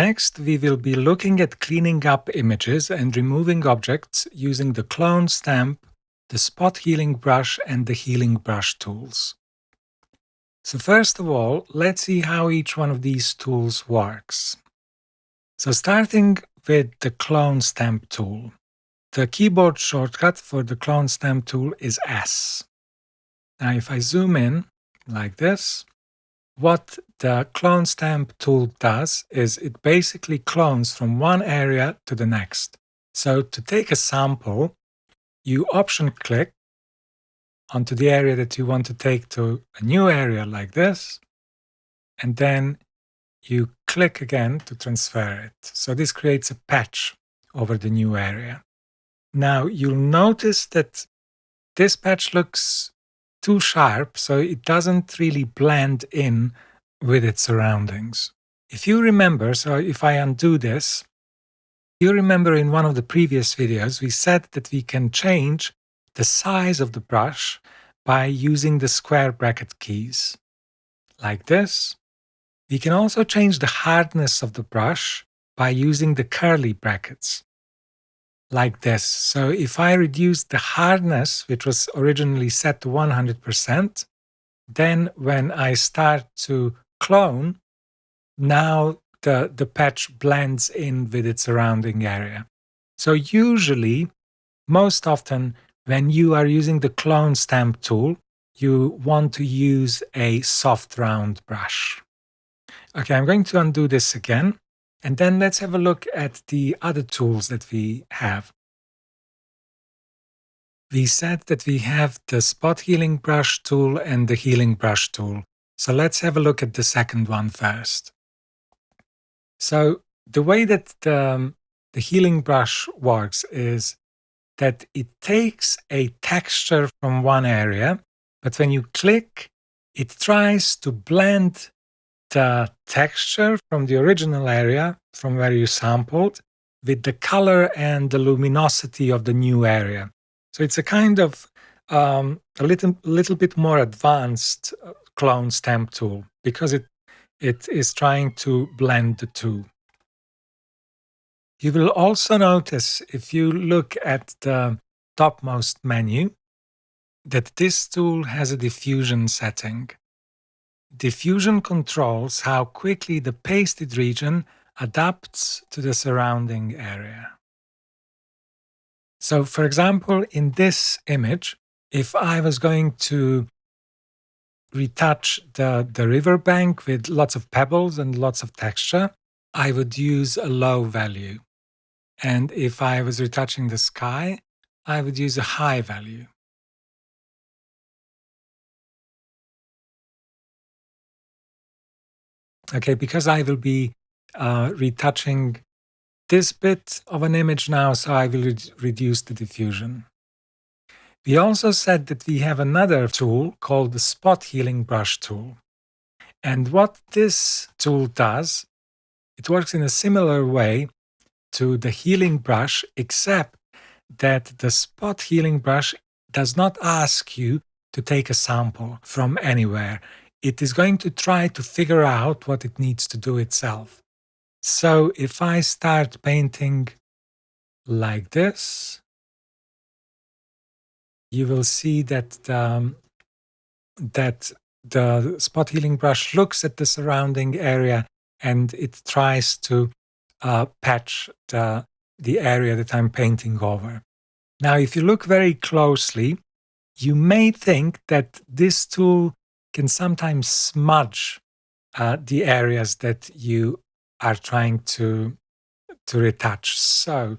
Next, we will be looking at cleaning up images and removing objects using the clone stamp, the spot healing brush, and the healing brush tools. So first of all, let's see how each one of these tools works. So starting with the clone stamp tool. The keyboard shortcut for the clone stamp tool is S. Now if I zoom in like this, what the clone stamp tool does is it basically clones from one area to the next. So to take a sample, you option click onto the area that you want to take to a new area like this, and then you click again to transfer it. So this creates a patch over the new area. Now you'll notice that this patch looks too sharp, so it doesn't really blend in with its surroundings. If you remember, so if I undo this, you remember in one of the previous videos we said that we can change the size of the brush by using the square bracket keys. Like this. We can also change the hardness of the brush by using the curly brackets. Like this. So if I reduce the hardness, which was originally set to 100%, then when I start to clone, now the patch blends in with its surrounding area. So usually, most often, when you are using the clone stamp tool, you want to use a soft round brush. Okay, I'm going to undo this again, and then let's have a look at the other tools that we have. We said that we have the spot healing brush tool and the healing brush tool. So let's have a look at the second one first. So the way that the healing brush works is that it takes a texture from one area, but when you click, it tries to blend the texture from the original area, from where you sampled, with the color and the luminosity of the new area. So it's a kind of a little bit more advanced clone stamp tool because it is trying to blend the two. You will also notice if you look at the topmost menu that this tool has a diffusion setting. Diffusion controls how quickly the pasted region adapts to the surrounding area. So, for example, in this image, if I was going to retouch the riverbank with lots of pebbles and lots of texture, I would use a low value. And if I was retouching the sky, I would use a high value. Okay, because I will be retouching this bit of an image now, so I will reduce the diffusion. We also said that we have another tool called the spot healing brush tool. And what this tool does, it works in a similar way to the healing brush, except that the spot healing brush does not ask you to take a sample from anywhere. It is going to try to figure out what it needs to do itself. So if I start painting like this, you will see that the spot healing brush looks at the surrounding area and it tries to patch the area that I'm painting over. Now, if you look very closely, you may think that this tool can sometimes smudge the areas that you are trying to retouch. So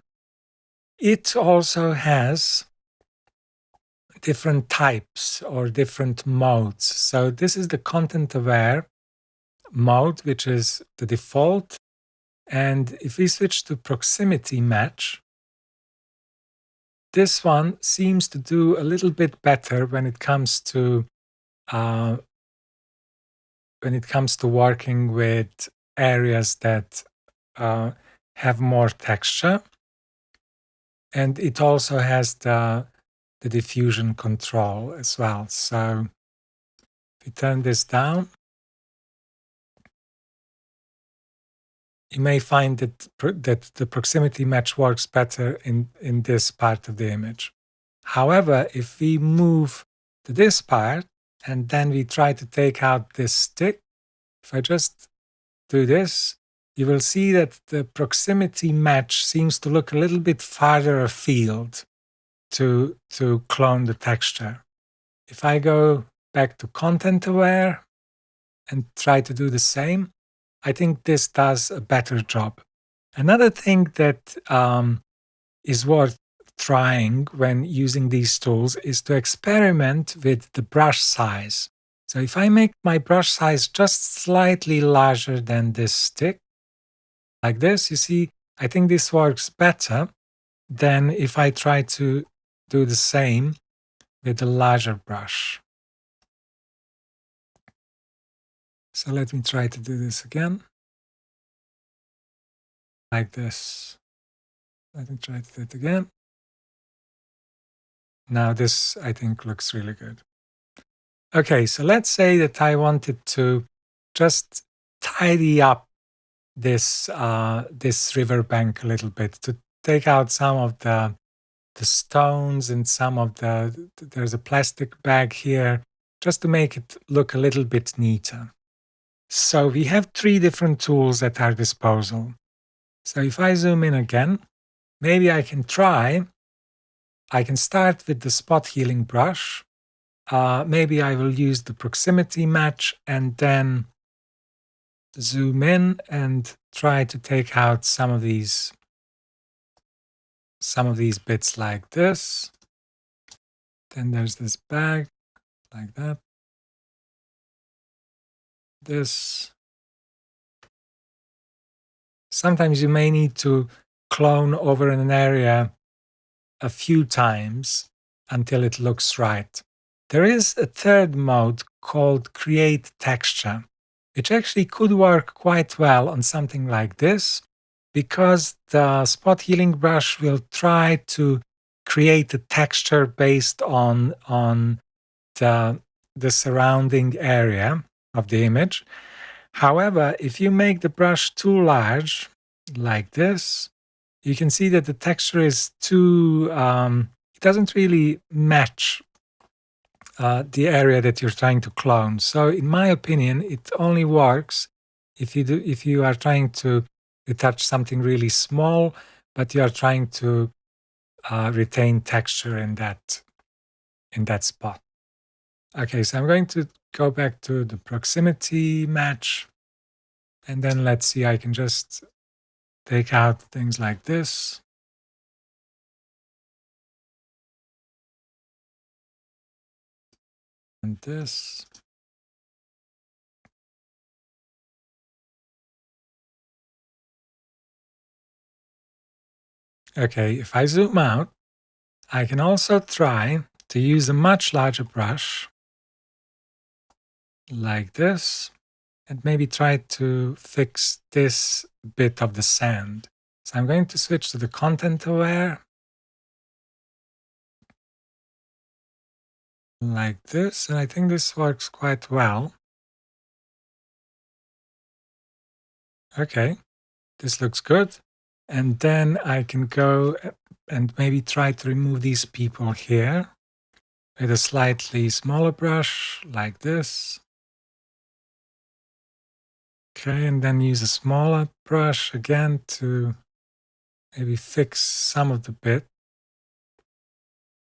it also has different types or different modes. So this is the content aware mode, which is the default. And if we switch to proximity match, this one seems to do a little bit better when it comes to working with areas that have more texture, and it also has the diffusion control as well. So if we turn this down, you may find that the proximity match works better in this part of the image. However, if we move to this part and then we try to take out this stick, if I just do this, you will see that the proximity match seems to look a little bit farther afield to clone the texture. If I go back to content aware and try to do the same, I think this does a better job. Another thing that is worth trying when using these tools is to experiment with the brush size. So if I make my brush size just slightly larger than this stick, like this, you see, I think this works better than if I try to do the same with a larger brush. So let me try to do this again. Like this. Let me try to do it again. Now this, I think, looks really good. Okay, so let's say that I wanted to just tidy up this this riverbank a little bit, to take out some of the stones and some of there's a plastic bag here, just to make it look a little bit neater. So we have 3 different tools at our disposal. So if I zoom in again, maybe I can start with the spot healing brush. Maybe I will use the proximity match and then zoom in and try to take out some of these bits like this. Then there's this bag like that. This. Sometimes you may need to clone over an area a few times until it looks right. There is a third mode called create texture, which actually could work quite well on something like this, because the spot healing brush will try to create a texture based on the surrounding area of the image. However, if you make the brush too large, like this, you can see that the texture is too, it doesn't really match the area that you're trying to clone. So in my opinion, it only works if you are trying to retouch something really small, but you are trying to retain texture in that spot. Okay, so I'm going to go back to the proximity match, and then let's see, I can just take out things like this. And this. Okay, if I zoom out, I can also try to use a much larger brush, like this, and maybe try to fix this bit of the sand. So I'm going to switch to the content aware, like this, and I think this works quite well. Okay, this looks good. And then I can go and maybe try to remove these people here with a slightly smaller brush, like this. Okay, and then use a smaller brush again to maybe fix some of the bit.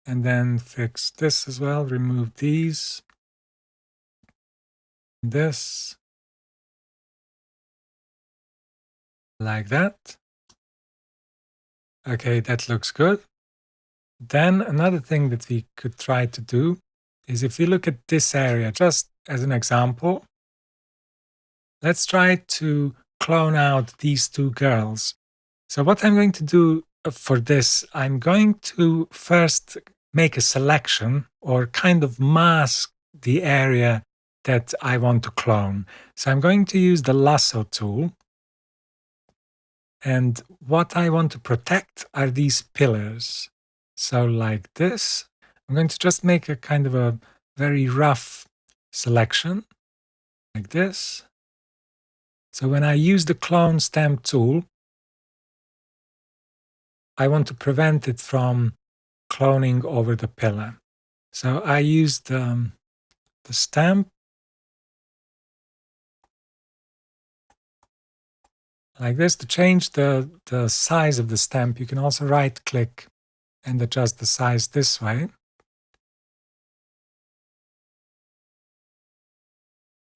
And then fix this as well, remove these. This. Like that. Okay, that looks good. Then another thing that we could try to do is, if we look at this area, just as an example, let's try to clone out these 2 girls. So what I'm going to do for this, I'm going to first make a selection or kind of mask the area that I want to clone. So I'm going to use the lasso tool. And what I want to protect are these pillars. So like this, I'm going to just make a kind of a very rough selection, like this. So when I use the clone stamp tool, I want to prevent it from cloning over the pillar. So I use the stamp like this. To change the size of the stamp, you can also right click and adjust the size this way.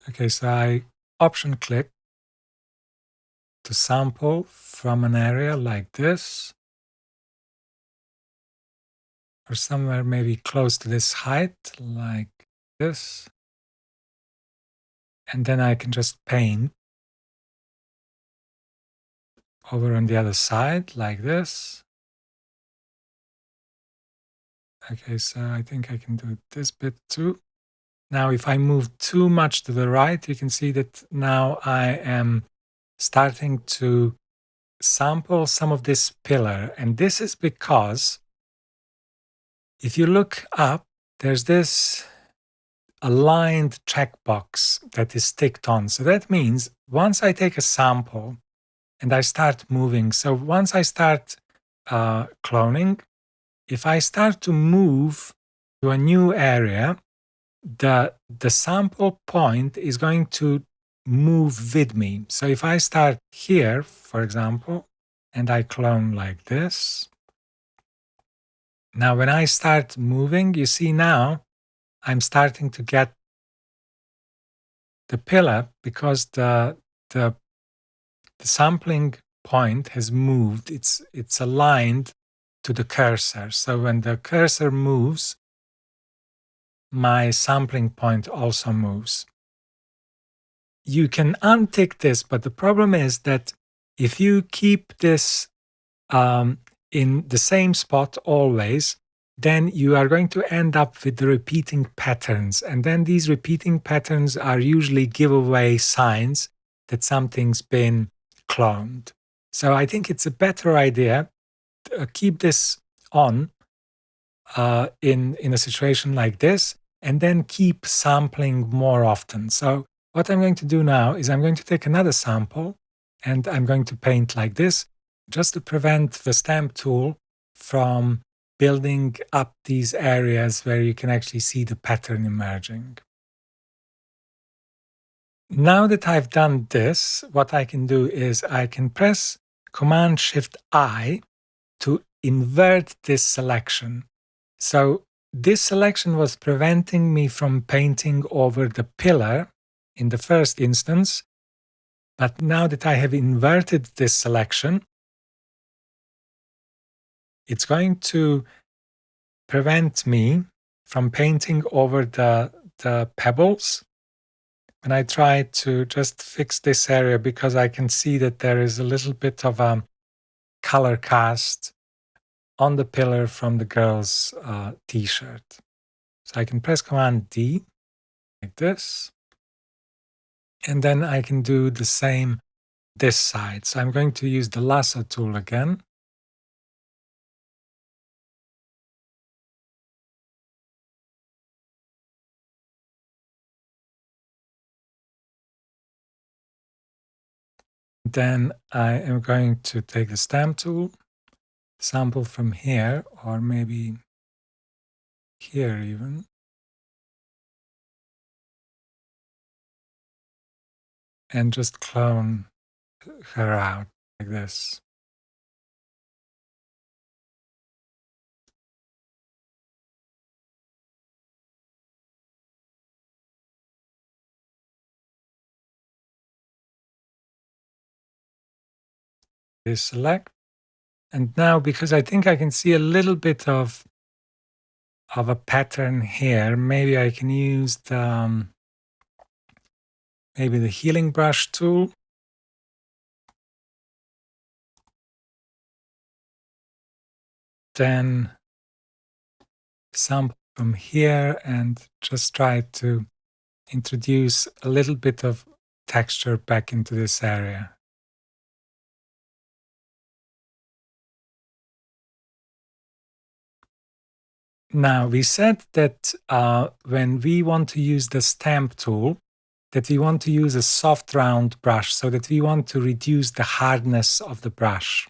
Okay, so I option click to sample from an area like this, or somewhere maybe close to this height like this. And then I can just paint over on the other side like this. Okay, so I think I can do this bit too. Now, if I move too much to the right, you can see that now I am starting to sample some of this pillar. And this is because if you look up, there's this aligned checkbox that is ticked on. So that means once I take a sample and I start moving, so once I start cloning, if I start to move to a new area, the sample point is going to move with me. So if I start here, for example, and I clone like this, now when I start moving, you see now I'm starting to get the pillar because the sampling point has moved. It's aligned to the cursor. So when the cursor moves, my sampling point also moves. You can untick this, but the problem is that if you keep this in the same spot always, then you are going to end up with the repeating patterns. And then these repeating patterns are usually giveaway signs that something's been cloned. So I think it's a better idea to keep this on in a situation like this, and then keep sampling more often. So what I'm going to do now is I'm going to take another sample and I'm going to paint like this, just to prevent the stamp tool from building up these areas where you can actually see the pattern emerging. Now that I've done this, what I can do is I can press Command-Shift-I to invert this selection. So this selection was preventing me from painting over the pillar in the first instance, but now that I have inverted this selection, it's going to prevent me from painting over the pebbles. When I try to just fix this area, because I can see that there is a little bit of a color cast on the pillar from the girl's t-shirt. So I can press Command D like this, and then I can do the same this side. So I'm going to use the lasso tool again. Then I am going to take the stamp tool, sample from here, or maybe here even. And just clone her out like this. Deselect. And now, because I think I can see a little bit of a pattern here, maybe I can use the maybe the healing brush tool. Then sample from here and just try to introduce a little bit of texture back into this area. Now, we said that when we want to use the stamp tool, that we want to use a soft round brush, so that we want to reduce the hardness of the brush.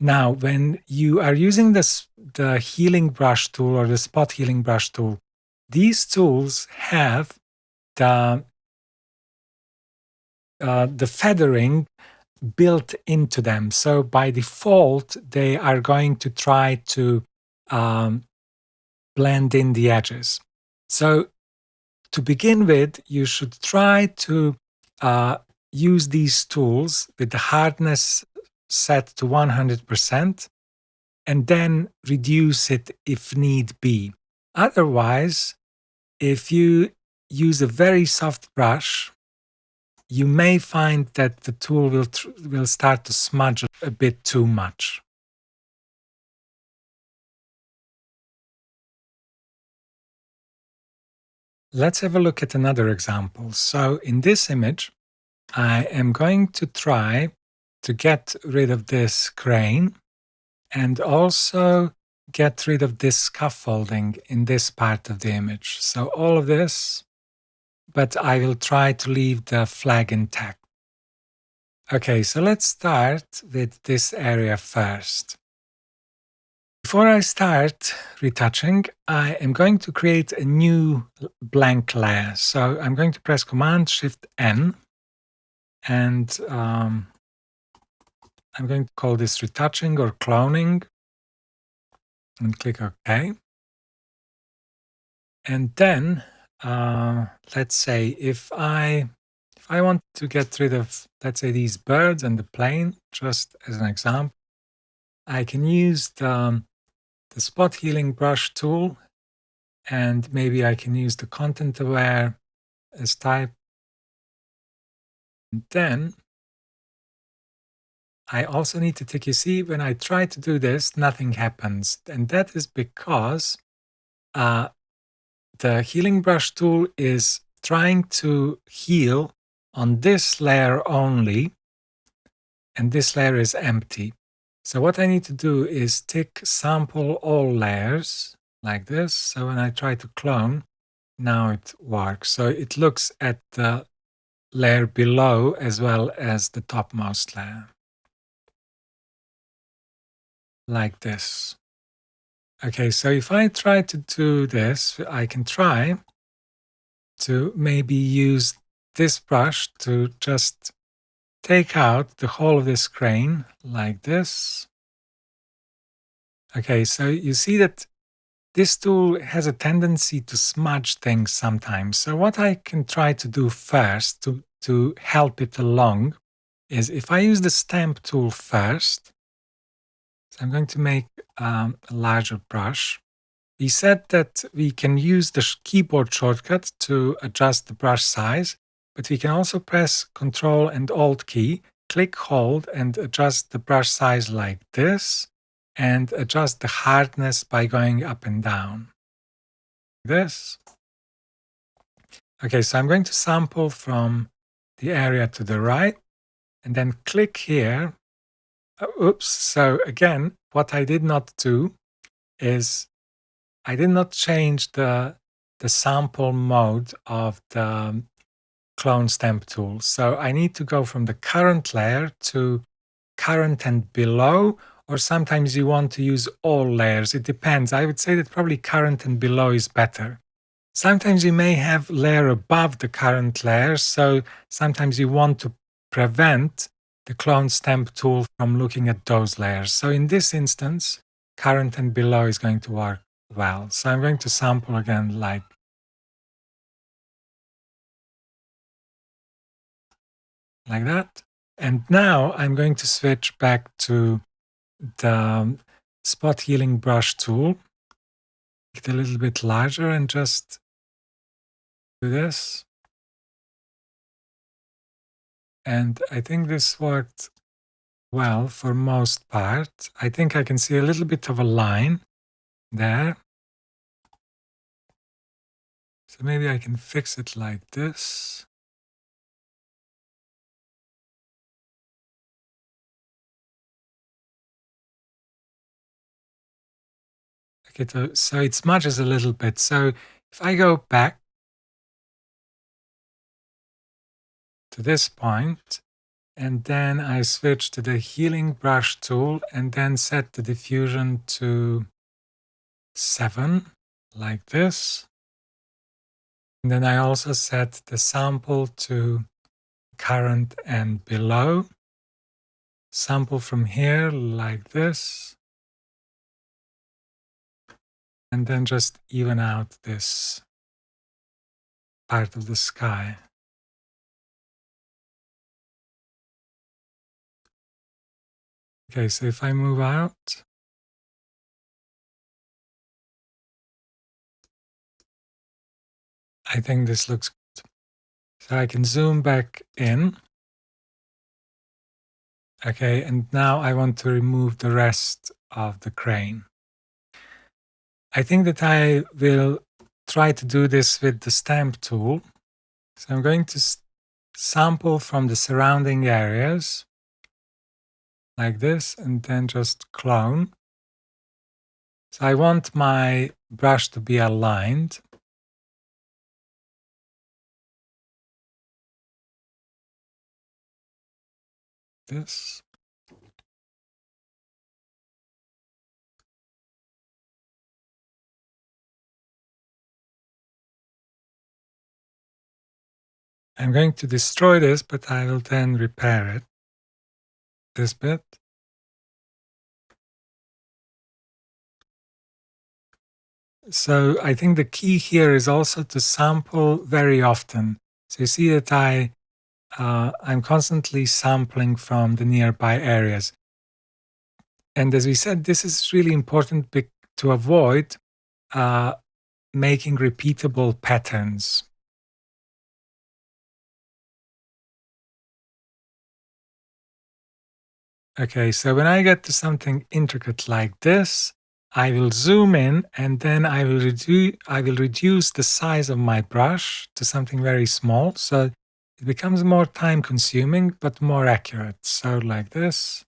Now, when you are using the healing brush tool or the spot healing brush tool, these tools have the feathering built into them. So by default, they are going to try to blend in the edges. So to begin with, you should try to use these tools with the hardness set to 100% and then reduce it if need be. Otherwise, if you use a very soft brush, you may find that the tool will start to smudge a bit too much. Let's have a look at another example. So in this image, I am going to try to get rid of this grain and also get rid of this scaffolding in this part of the image. So all of this, but I will try to leave the flag intact. Okay, so let's start with this area first. Before I start retouching, I am going to create a new blank layer. So I'm going to press Command-Shift-N, and I'm going to call this retouching or cloning, and click OK. And then, let's say if I want to get rid of, let's say, these birds and the plane, just as an example, I can use the spot healing brush tool, and maybe I can use the content aware as type. And then I also need to tick, you see, when I try to do this, nothing happens. And that is because the healing brush tool is trying to heal on this layer only, and this layer is empty. So what I need to do is tick sample all layers like this. So when I try to clone, now it works. So it looks at the layer below as well as the topmost layer. Like this. Okay, so if I try to do this, I can try to maybe use this brush to just take out the whole of this grain like this. Okay, so you see that this tool has a tendency to smudge things sometimes. So what I can try to do first to help it along is if I use the stamp tool first, so I'm going to make a larger brush. We said that we can use the keyboard shortcut to adjust the brush size, but we can also press Ctrl and Alt key, click, hold, and adjust the brush size like this, and adjust the hardness by going up and down. This. Okay, so I'm going to sample from the area to the right, and then click here. Oops, so again, what I did not do is I did not change the sample mode of the clone stamp tool. So I need to go from the current layer to current and below, or sometimes you want to use all layers. It depends. I would say that probably current and below is better. Sometimes you may have layer above the current layer, so sometimes you want to prevent the clone stamp tool from looking at those layers. So in this instance, current and below is going to work well. So I'm going to sample again like that. And now I'm going to switch back to the spot healing brush tool. Make it a little bit larger and just do this. And I think this worked well for most part. I think I can see a little bit of a line there. So maybe I can fix it like this. Okay, so it smudges a little bit. So if I go back, to this point, and then I switch to the healing brush tool and then set the diffusion to 7, like this. And then I also set the sample to current and below. Sample from here, like this. And then just even out this part of the sky. Okay, so if I move out, I think this looks good. So I can zoom back in. Okay, and now I want to remove the rest of the crane. I think that I will try to do this with the stamp tool. So I'm going to sample from the surrounding areas like this and then just clone. So I want my brush to be aligned. This. I'm going to destroy this, but I will then repair it. This bit. So I think the key here is also to sample very often. So you see that I'm constantly sampling from the nearby areas. And as we said, this is really important to avoid making repeatable patterns. Okay, so when I get to something intricate like this, I will zoom in and then I will reduce the size of my brush to something very small. So it becomes more time consuming, but more accurate. So like this.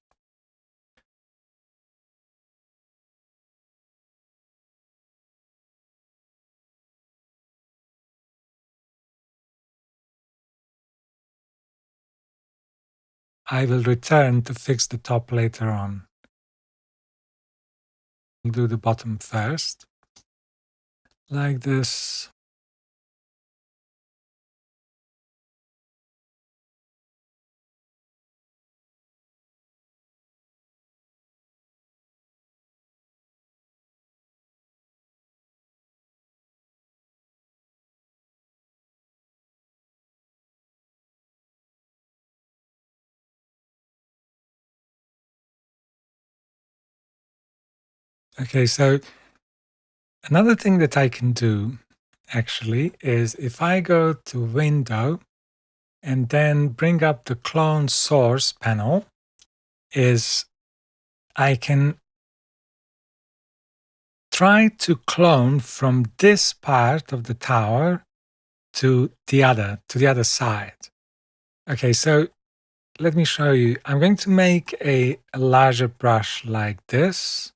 I will return to fix the top later on. I'll do the bottom first. Like this. Okay, so another thing that I can do actually is if I go to Window and then bring up the clone source panel, is I can try to clone from this part of the tower to the other side. Okay, so let me show you. I'm going to make a larger brush like this.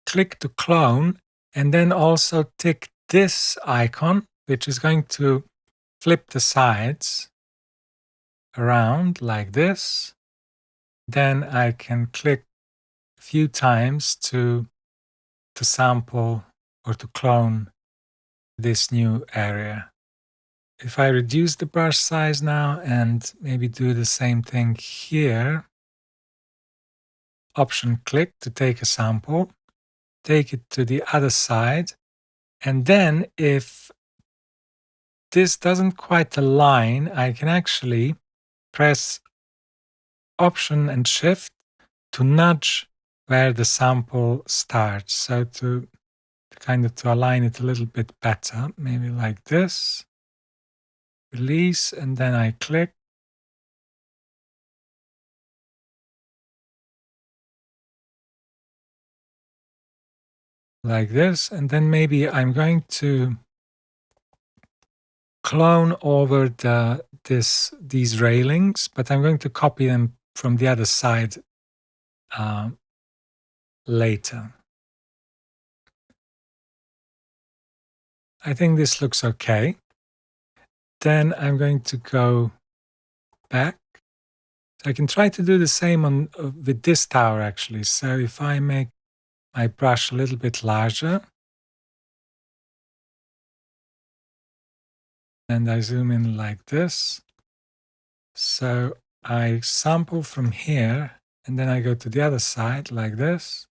Click to clone, and then also tick this icon, which is going to flip the sides around like this. Then I can click a few times to sample or to clone this new area. If I reduce the brush size now and maybe do the same thing here, Option click to take a sample, take it to the other side, and then if this doesn't quite align, I can actually press Option and Shift to nudge where the sample starts. So to align it a little bit better, maybe like this. Release, and then I click. Like this, and then maybe I'm going to clone over these railings, but I'm going to copy them from the other side later. I think this looks okay. then I'm going to go back. So I can try to do the same on with this tower actually. So if I make my brush a little bit larger and I zoom in like this, so I sample from here and then I go to the other side like this.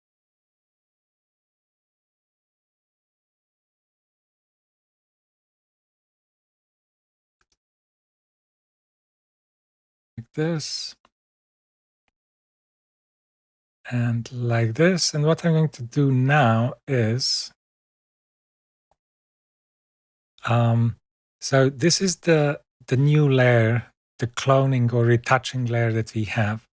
Like this. And like this. And what I'm going to do now is, so this is the new layer, the cloning or retouching layer that we have.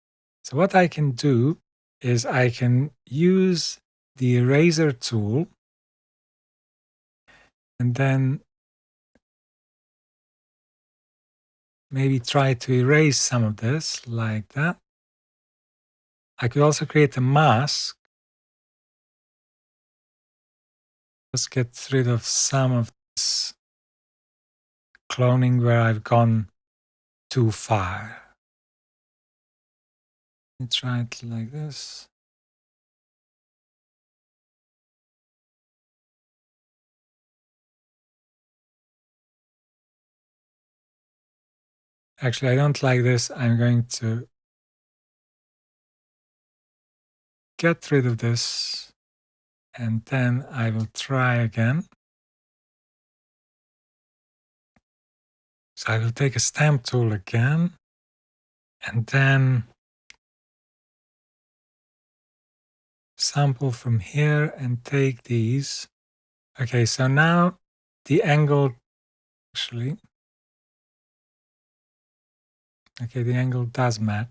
So what I can do is I can use the eraser tool and then maybe try to erase some of this like that. I could also create a mask. Just get rid of some of this cloning where I've gone too far. Let me try it like this. Actually, I don't like this. I'm going to get rid of this and then I will try again. So I will take a stamp tool again and then sample from here and take these. Okay, so now the angle actually, okay, the angle does match.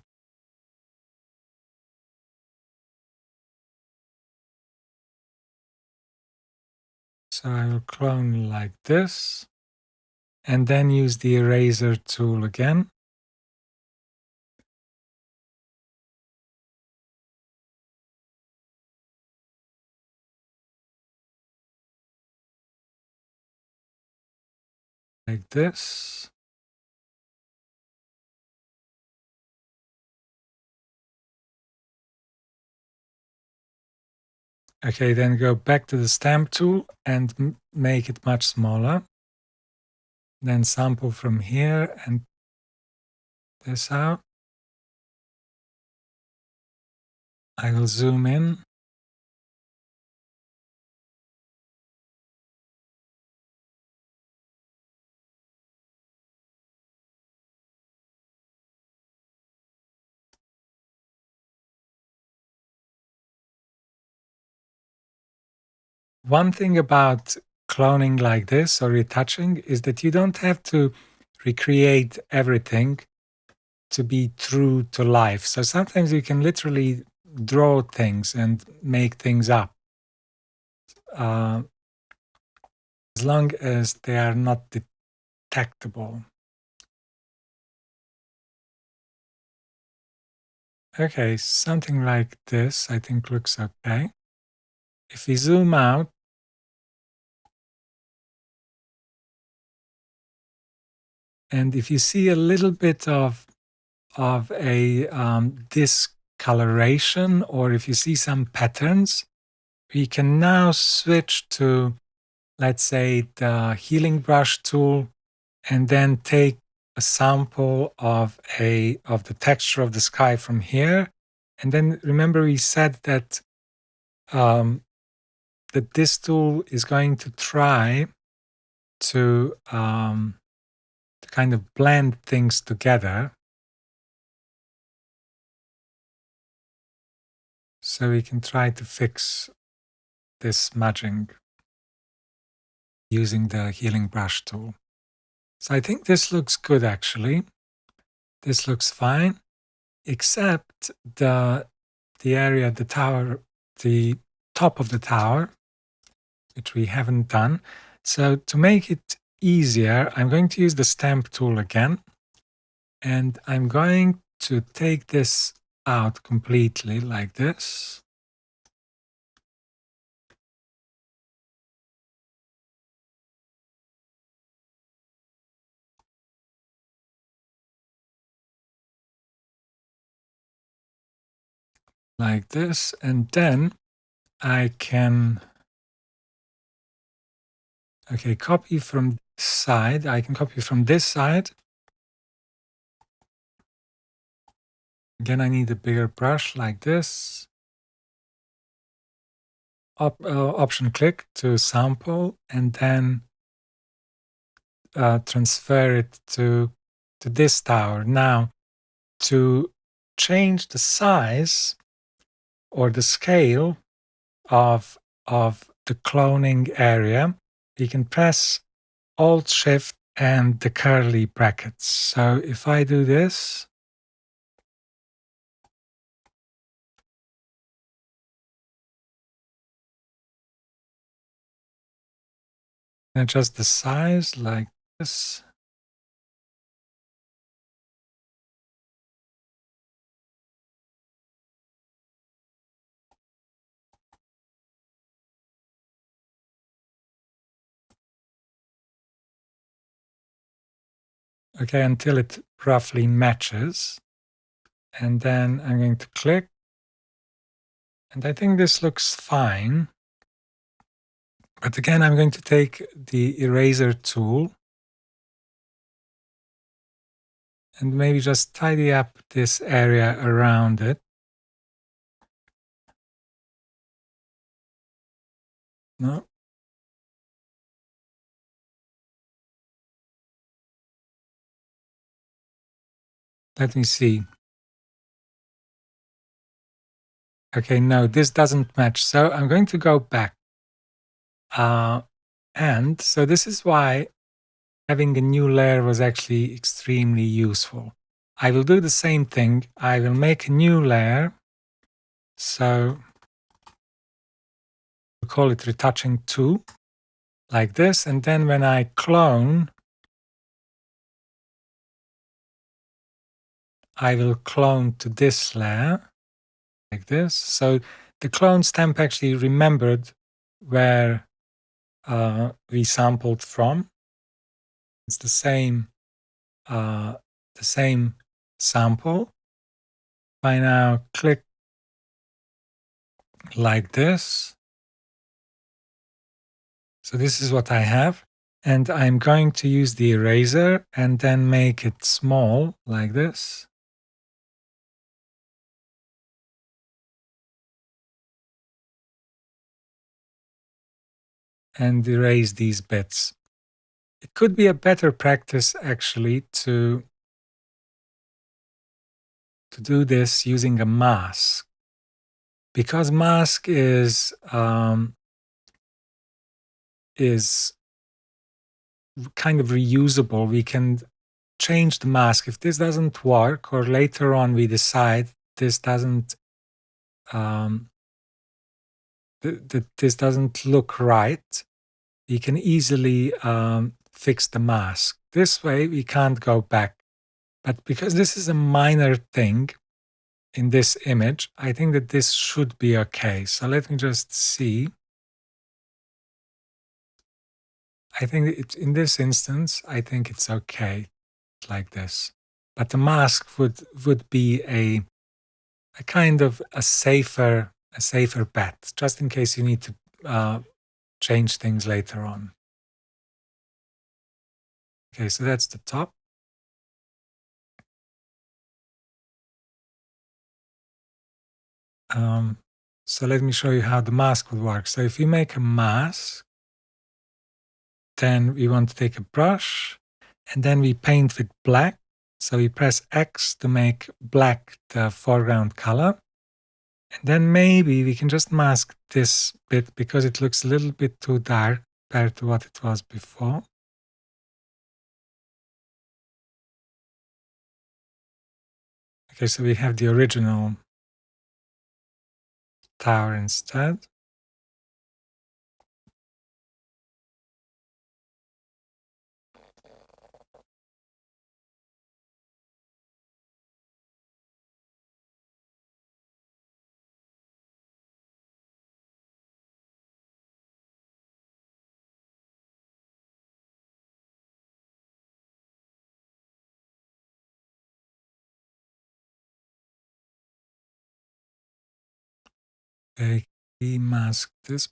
So I will clone like this and then use the eraser tool again. Like this. Okay, then go back to the stamp tool and make it much smaller. Then sample from here and this out. I will zoom in. One thing about cloning like this or retouching is that you don't have to recreate everything to be true to life. So sometimes you can literally draw things and make things up, as long as they are not detectable. Okay, something like this I think looks okay. If we zoom out, and if you see a little bit of a discoloration, or if you see some patterns, we can now switch to, let's say, the healing brush tool, and then take a sample of the texture of the sky from here. And then remember we said that that this tool is going to try to kind of blend things together. So we can try to fix this smudging using the healing brush tool. So I think this looks good actually. This looks fine, except the area, the tower, the top of the tower, which we haven't done. So to make it easier, I'm going to use the stamp tool again, and I'm going to take this out completely like this. like this, and then I can copy from this side. I can copy from this side. Again, I need a bigger brush like this. Option click to sample, and then transfer it to this tower. Now, to change the size or the scale of the cloning area, you can press Alt Shift and the curly brackets. So if I do this, adjust the size like this. Okay, until it roughly matches. And then I'm going to click. And I think this looks fine. But again, I'm going to take the eraser tool and maybe just tidy up this area around it. No. Let me see. Okay, no, this doesn't match. So I'm going to go back. And so this is why having a new layer was actually extremely useful. I will do the same thing. I will make a new layer. So we'll call it retouching 2, like this. And then when I clone, I will clone to this layer, like this. So the clone stamp actually remembered where we sampled from. It's the same sample. If I now click like this, so this is what I have, and I'm going to use the eraser and then make it small like this. And erase these bits. It could be a better practice actually to do this using a mask, because mask is kind of reusable. We can change the mask if this doesn't work, or later on we decide this doesn't this doesn't look right. We can easily fix the mask. This way we can't go back. But because this is a minor thing in this image, I think that this should be okay. So let me just see. I think in this instance, I think it's okay like this. But the mask would be a kind of a safer bet, just in case you need to change things later on. Okay, so that's the top. So let me show you how the mask would work. So if you make a mask, then we want to take a brush, and then we paint with black. So we press X to make black the foreground color. And then maybe we can just mask this bit because it looks a little bit too dark compared to what it was before. Okay, so we have the original tower instead. Okay, mask this.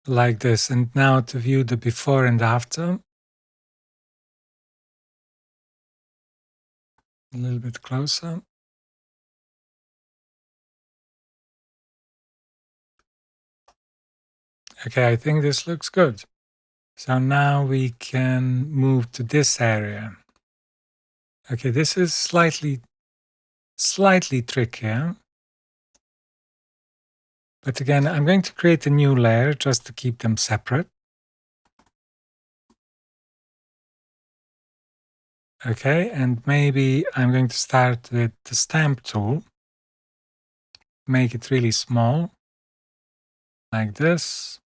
Like this. And now to view the before and after. A little bit closer. Okay, I think this looks good. So now we can move to this area. Okay, this is slightly trickier. But again, I'm going to create a new layer just to keep them separate. Okay, and maybe I'm going to start with the stamp tool. Make it really small, like this.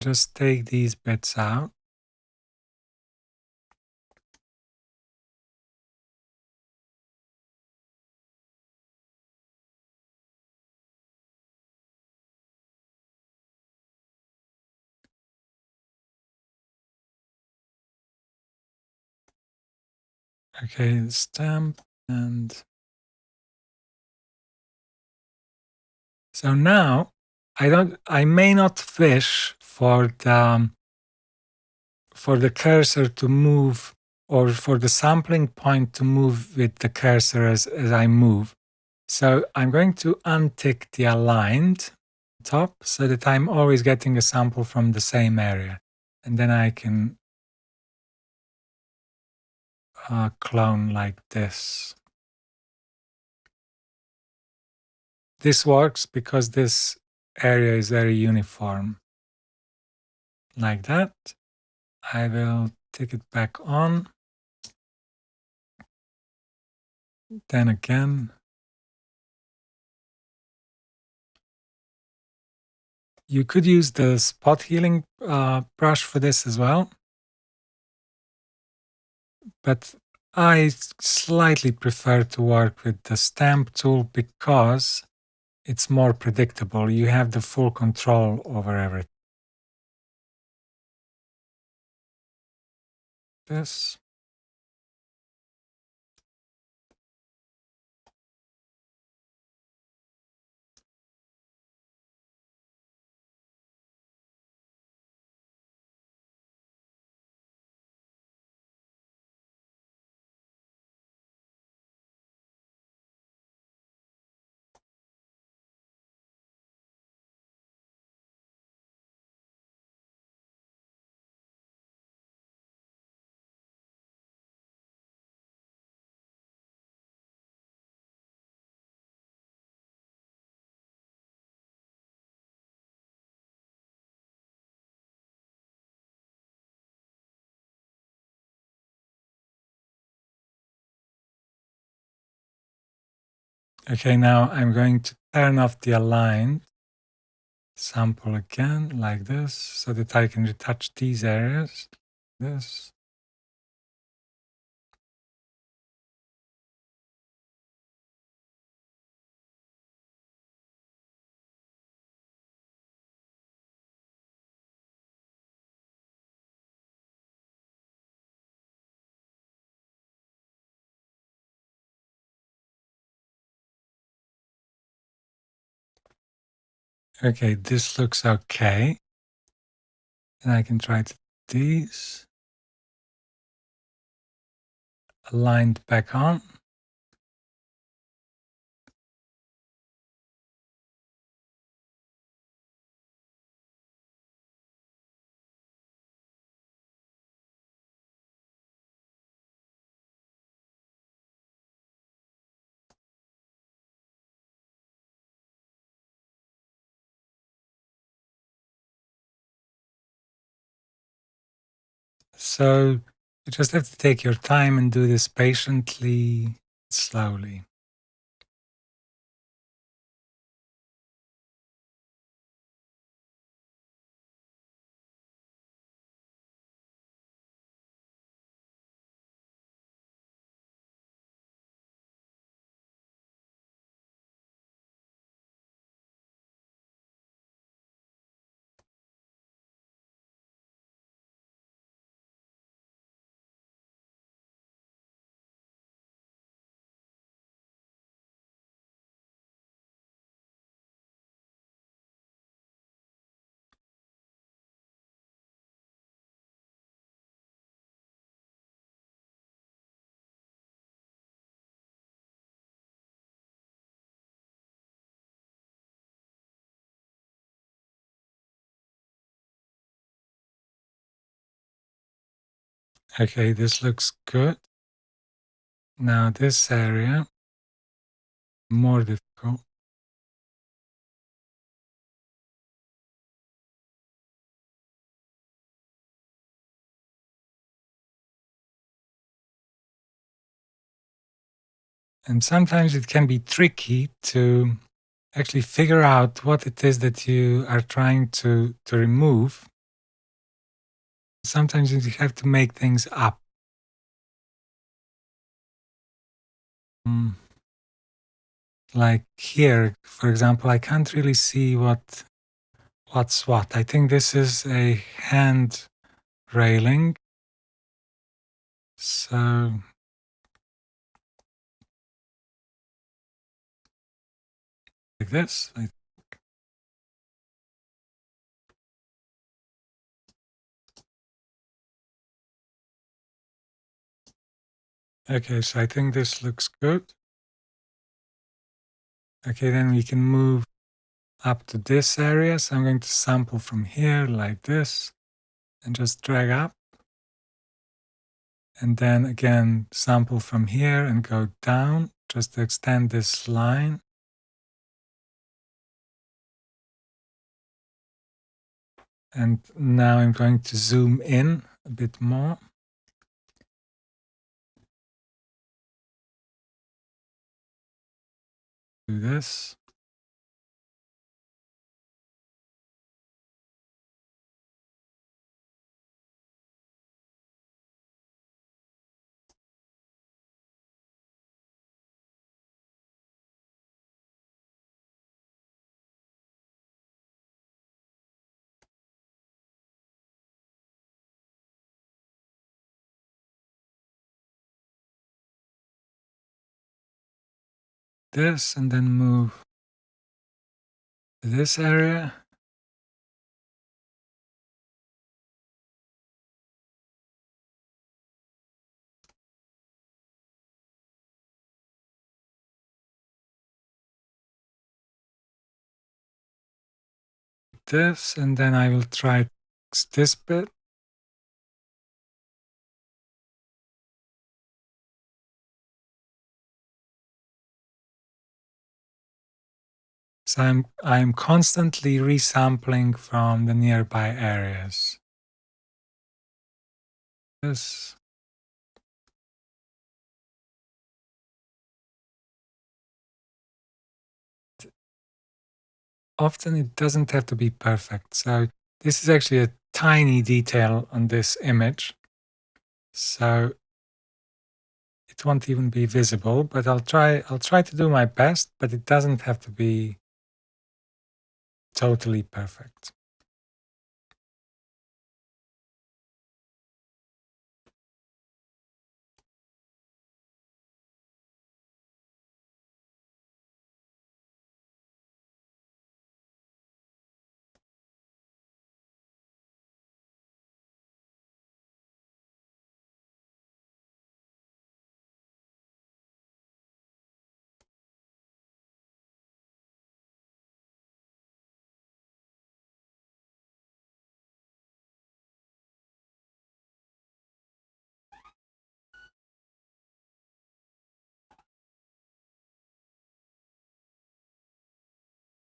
Just take these bits out. Okay, the stamp, and so now I may not wish for the cursor to move, or for the sampling point to move with the cursor as I move. So I'm going to untick the aligned top so that I'm always getting a sample from the same area. And then I can clone like this. This works because this area is very uniform. Like that. I will take it back on. Then again, you could use the spot healing brush for this as well. But I slightly prefer to work with the stamp tool because it's more predictable. You have the full control over everything. This. Okay, now I'm going to turn off the align sample again, like this, so that I can retouch these areas. This. Okay, this looks okay. And I can try to these. Aligned back on. So you just have to take your time and do this patiently, slowly. Okay, this looks good. Now this area, more difficult. And sometimes it can be tricky to actually figure out what it is that you are trying to remove. Sometimes you have to make things up. Mm, Like here, for example, I can't really see what's what. I think this is a hand railing. So like this. Okay, so I think this looks good. Okay, then we can move up to this area. So I'm going to sample from here like this and just drag up. And then again, sample from here and go down just to extend this line. And now I'm going to zoom in a bit more. Do this. This and then move to this area. This and then I will try this bit. So I'm constantly resampling from the nearby areas. This. Often it doesn't have to be perfect. So this is actually a tiny detail on this image. So it won't even be visible, but I'll try to do my best, but it doesn't have to be totally perfect.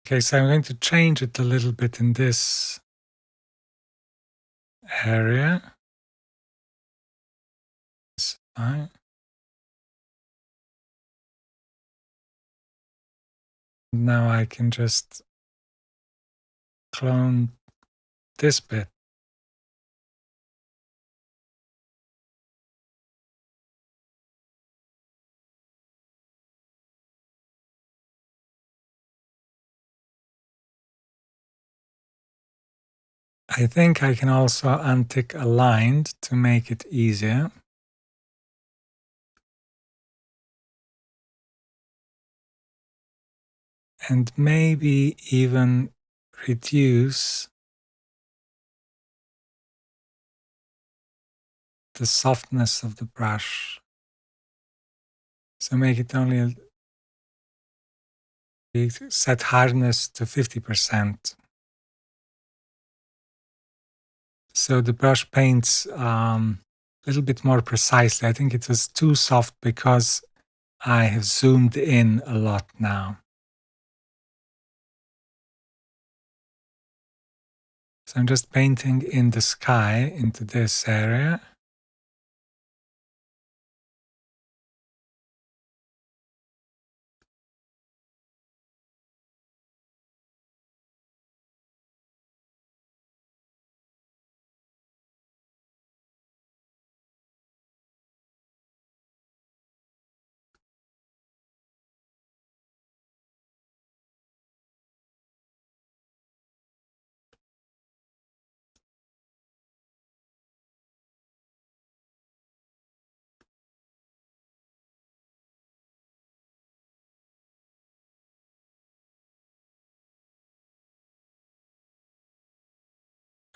Okay, so I'm going to change it a little bit in this area. Fine. Now I can just clone this bit. I think I can also untick aligned to make it easier. And maybe even reduce the softness of the brush. So make it only set hardness to 50%. So the brush paints little bit more precisely. I think it was too soft because I have zoomed in a lot now. So I'm just painting in the sky into this area.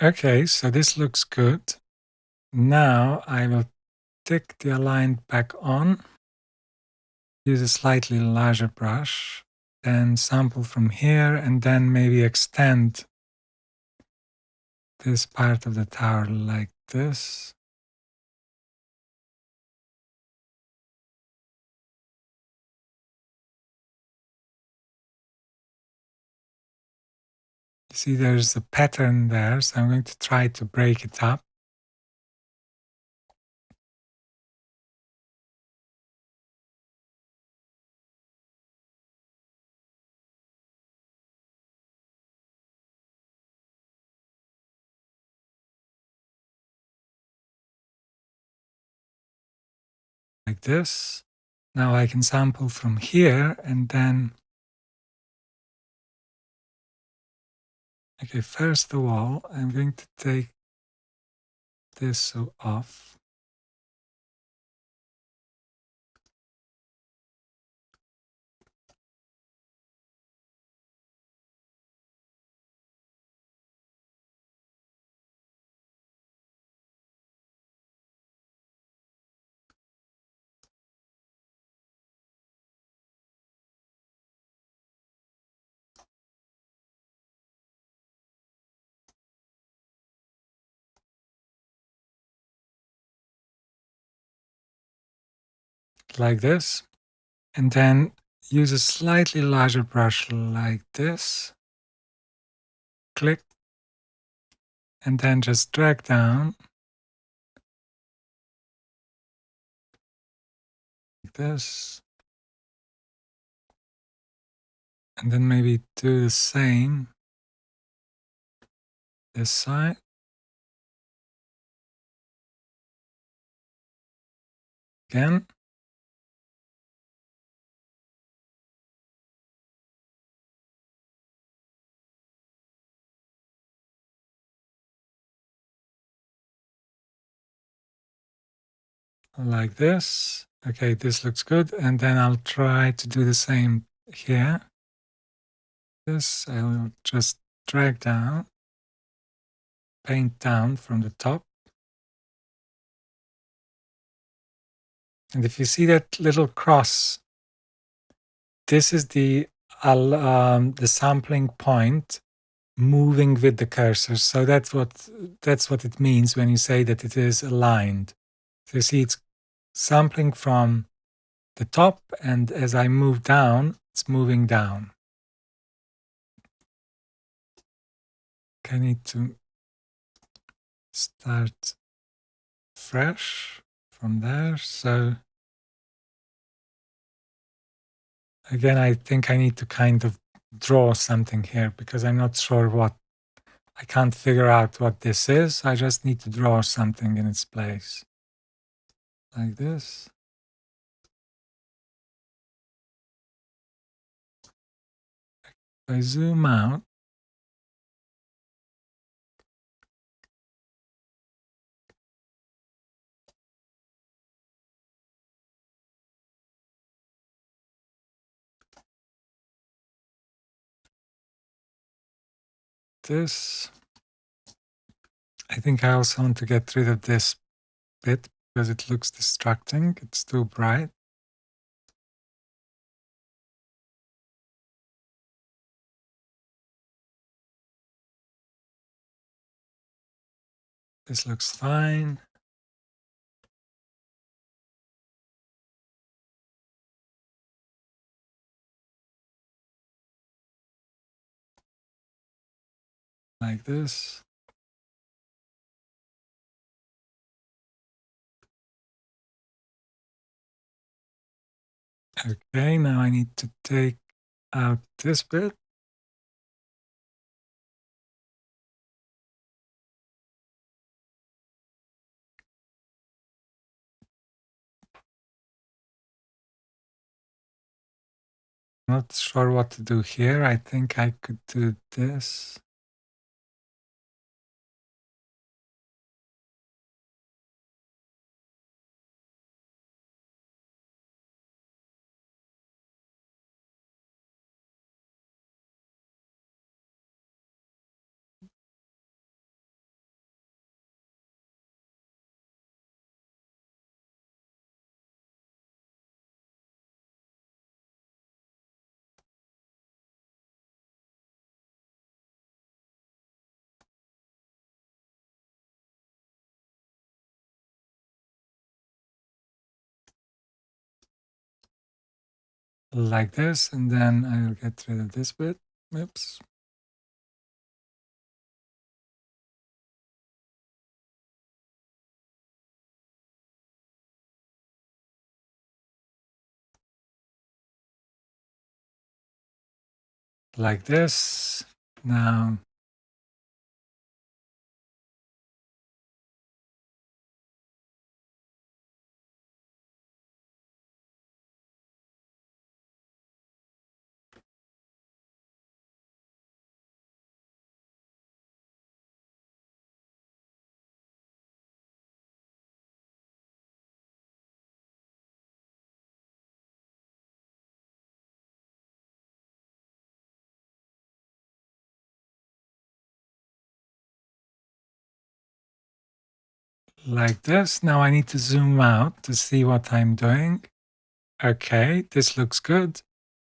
Okay, so this looks good. Now I will tick the align back on, use a slightly larger brush, then sample from here and then maybe extend this part of the tower like this. You see there's a pattern there, so I'm going to try to break it up. Like this. Now I can sample from here and then, okay, first of all, I'm going to take this off. Like this, and then use a slightly larger brush like this, click, and then just drag down like this, and then maybe do the same this side. Again. Like this. Okay, this looks good. And then I'll try to do the same here. This I will just drag down, paint down from the top. And if you see that little cross, this is the sampling point moving with the cursor. So that's what it means when you say that it is aligned. So you see it's sampling from the top, and as I move down, it's moving down. I need to start fresh from there. So again, I think I need to kind of draw something here because I'm not sure what, I can't figure out what this is. I just need to draw something in its place. Like this. If I zoom out, this, I think I also want to get rid of this bit because it looks distracting. It's too bright. This looks fine. like this. Okay, now I need to take out this bit. Not sure what to do here. I think I could do this. Like this, and then I'll get rid of this bit. Oops. Like this. Now, like this. Now I need to zoom out to see what I'm doing. Okay, this looks good.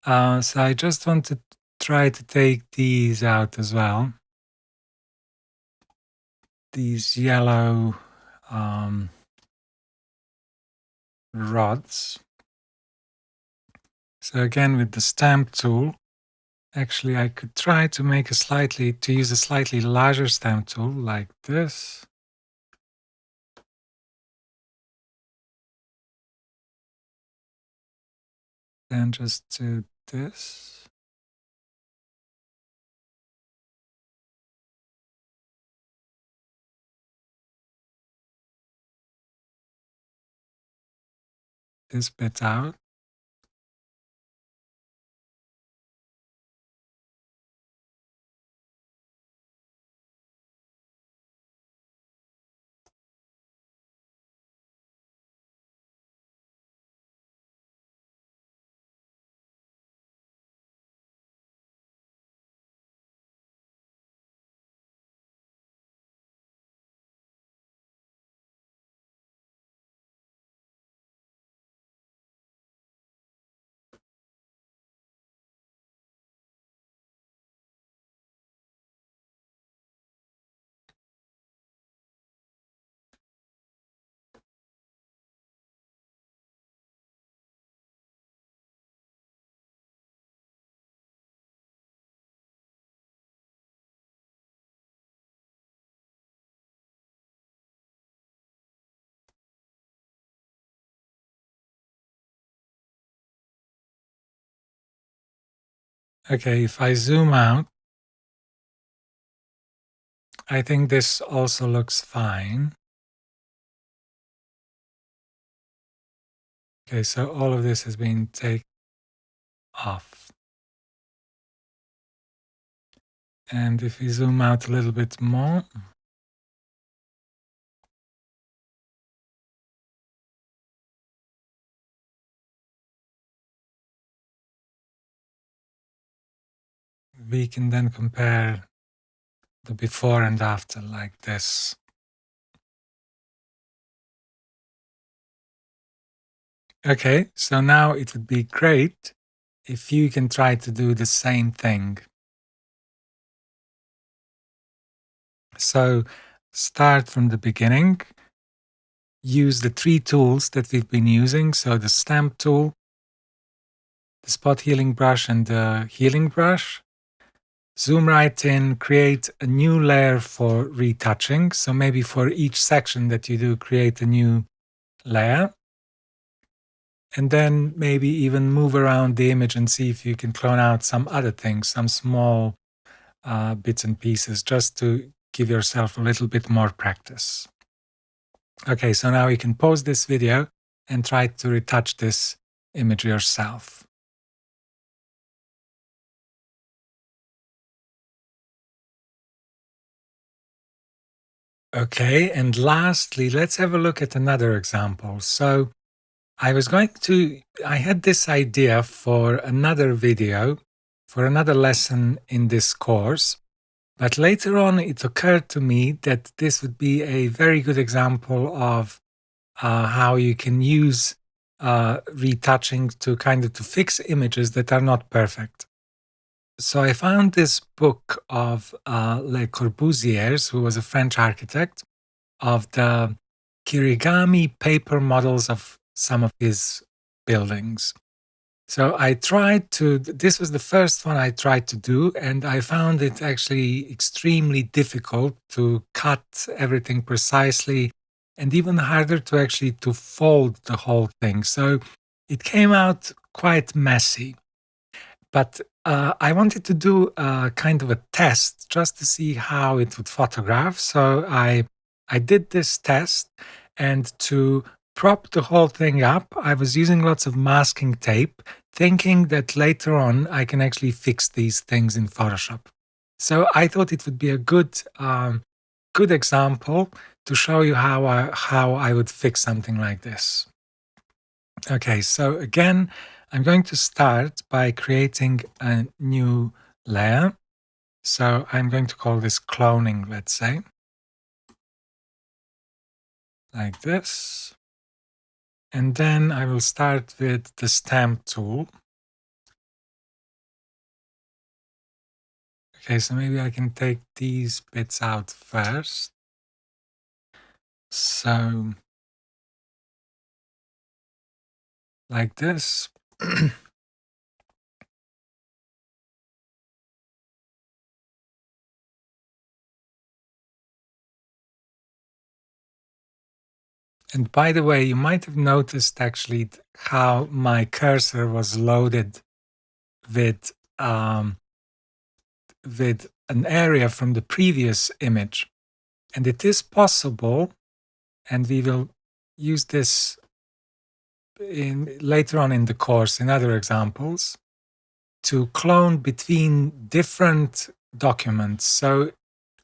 So I just want to try to take these out as well. These yellow rods. So again, with the stamp tool, actually I could try to use a slightly larger stamp tool like this. Then just do this. This bit out. Okay, if I zoom out, I think this also looks fine. Okay, so all of this has been taken off. And if we zoom out a little bit more, we can then compare the before and after like this. Okay, so now it would be great if you can try to do the same thing. So start from the beginning, use the 3 tools that we've been using. So the stamp tool, the spot healing brush, and the healing brush. zoom right in, create a new layer for retouching. So maybe for each section that you do, create a new layer. And then maybe even move around the image and see if you can clone out some other things, some small bits and pieces, just to give yourself a little bit more practice. Okay, so now you can pause this video and try to retouch this image yourself. Okay, and lastly, let's have a look at another example. So I had this idea for another video, for another lesson in this course, but later on it occurred to me that this would be a very good example of how you can use retouching to kind of to fix images that are not perfect. So I found this book of Le Corbusier's, who was a French architect, of the kirigami paper models of some of his buildings. So this was the first one I tried to do, and I found it actually extremely difficult to cut everything precisely, and even harder to actually to fold the whole thing. So it came out quite messy. But I wanted to do a kind of a test just to see how it would photograph. So I did this test, and to prop the whole thing up, I was using lots of masking tape, thinking that later on I can actually fix these things in Photoshop. So I thought it would be a good example to show you how I would fix something like this. Okay, so again, I'm going to start by creating a new layer. So I'm going to call this cloning, let's say, like this. And then I will start with the stamp tool. Okay, so maybe I can take these bits out first. So, like this. And by the way, you might have noticed actually how my cursor was loaded with an area from the previous image. And it is possible, and we will use this later on in the course in other examples, to clone between different documents. So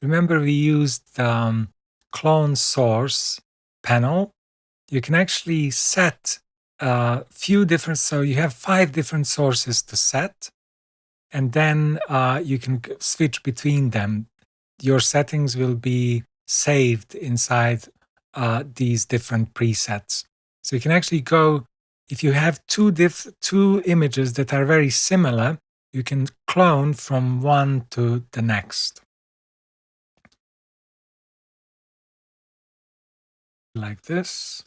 remember we used the clone source panel. You can actually set a few different, so you have 5 different sources to set, and then you can switch between them. Your settings will be saved inside these different presets. So you can actually go, if you have two images that are very similar, you can clone from one to the next. Like this.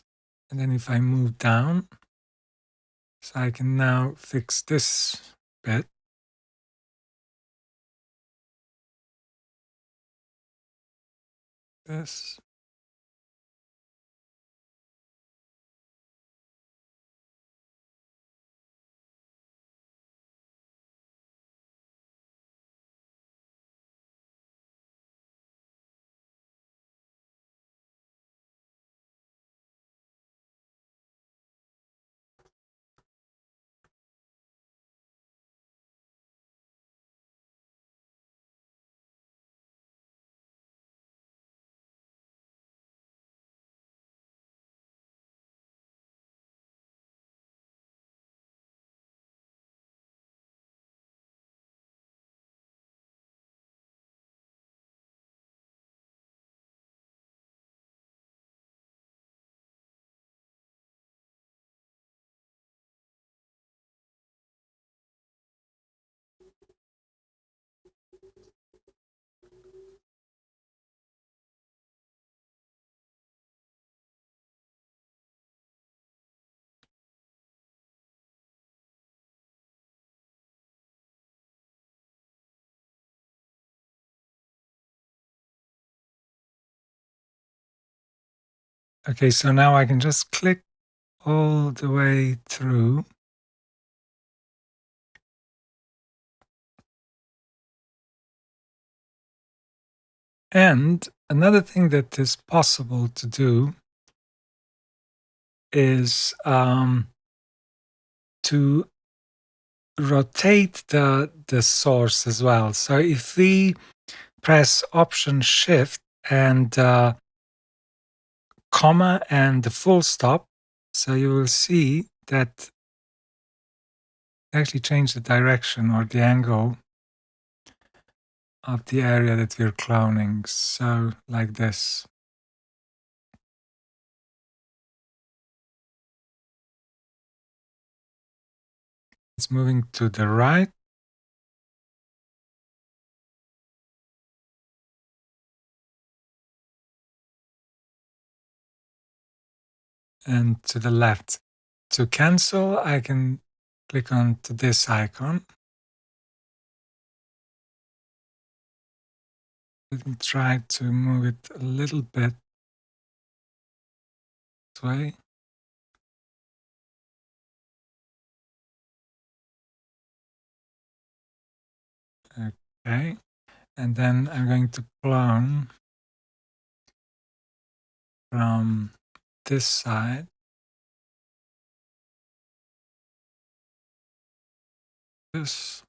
And then if I move down, so I can now fix this bit. This. Okay, so now I can just click all the way through. And another thing that is possible to do is to rotate the source as well. So if we press Option Shift and comma and the full stop, so you will see that actually change the direction or the angle of the area that we're cloning. So like this. It's moving to the right. And to the left. To cancel, I can click on to this icon. Let me try to move it a little bit this way. Okay. And then I'm going to clone from this side. This.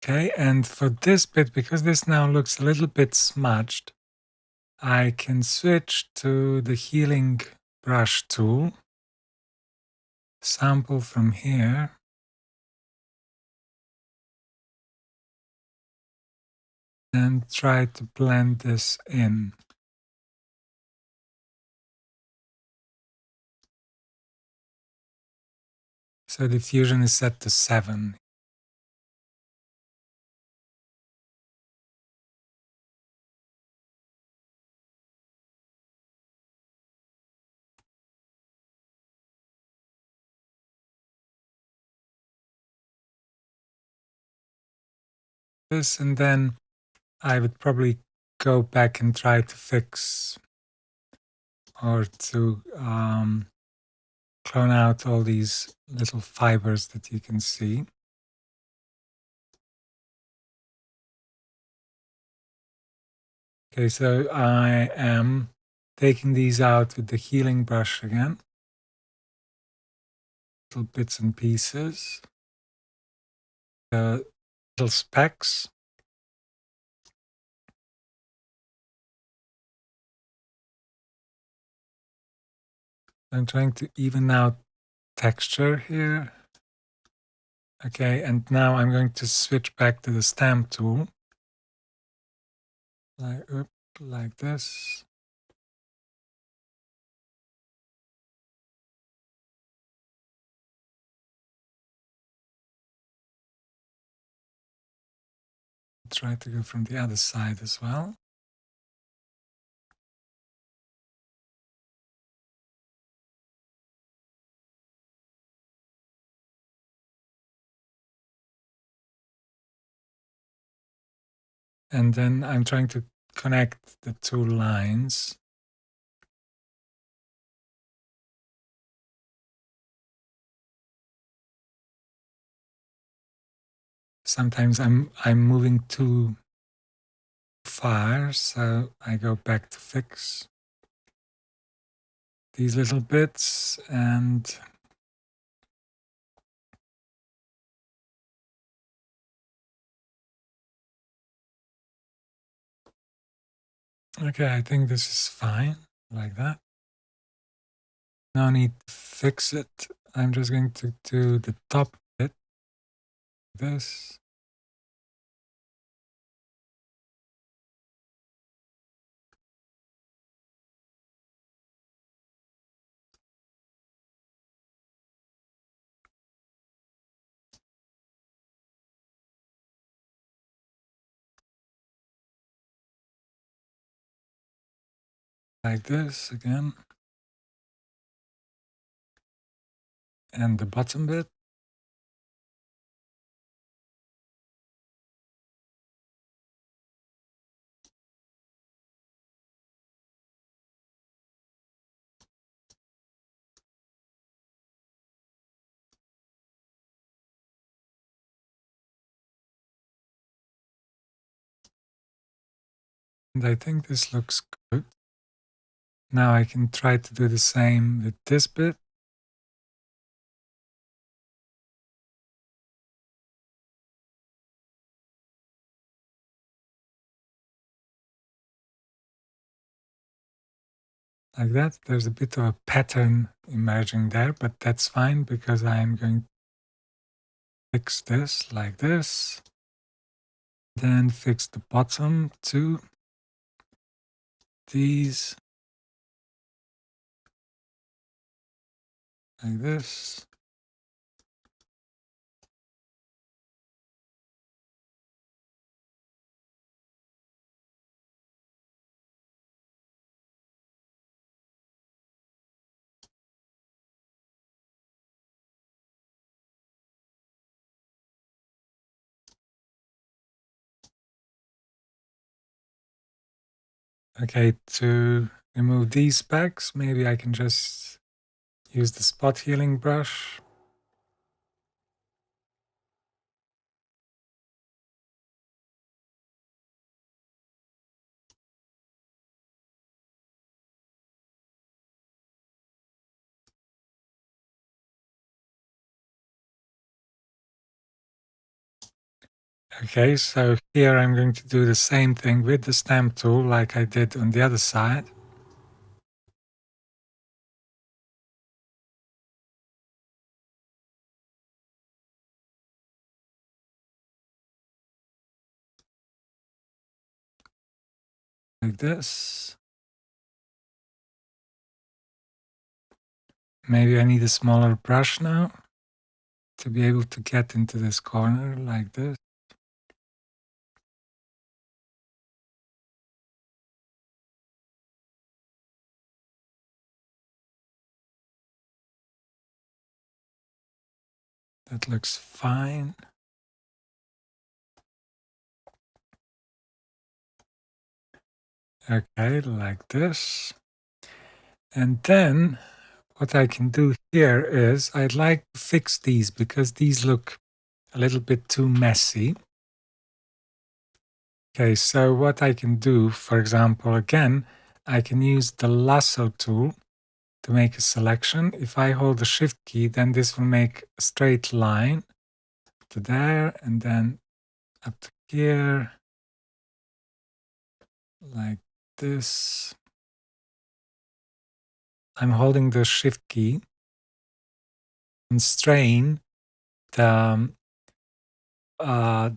Okay, and for this bit, because this now looks a little bit smudged, I can switch to the healing brush tool, sample from here, and try to blend this in. So diffusion is set to 7. This, and then I would probably go back and try to fix or to clone out all these little fibers that you can see. Okay, so I am taking these out with the healing brush again. Little bits and pieces. The little specks. I'm trying to even out texture here. Okay, and now I'm going to switch back to the stamp tool. Like this. Try to go from the other side as well. And then I'm trying to connect the two lines. Sometimes I'm moving too far, so I go back to fix these little bits and okay, I think this is fine like that. No need to fix it. I'm just going to do the top bit, this. like this again, and the bottom bit. And I think this looks good. Now I can try to do the same with this bit. Like that. There's a bit of a pattern emerging there, but that's fine because I am going to fix this like this. Then fix the bottom too. These like this. Okay, to remove these specks, maybe I can just use the spot healing brush. Okay, so here I'm going to do the same thing with the stamp tool like I did on the other side. Like this. Maybe I need a smaller brush now to be able to get into this corner like this. That looks fine. Okay, like this. And then what I can do here is I'd like to fix these because these look a little bit too messy. Okay, so what I can do, for example, again, I can use the lasso tool to make a selection. If I hold the shift key, then this will make a straight line to there and then up to here, like this. I'm holding the shift key and strain the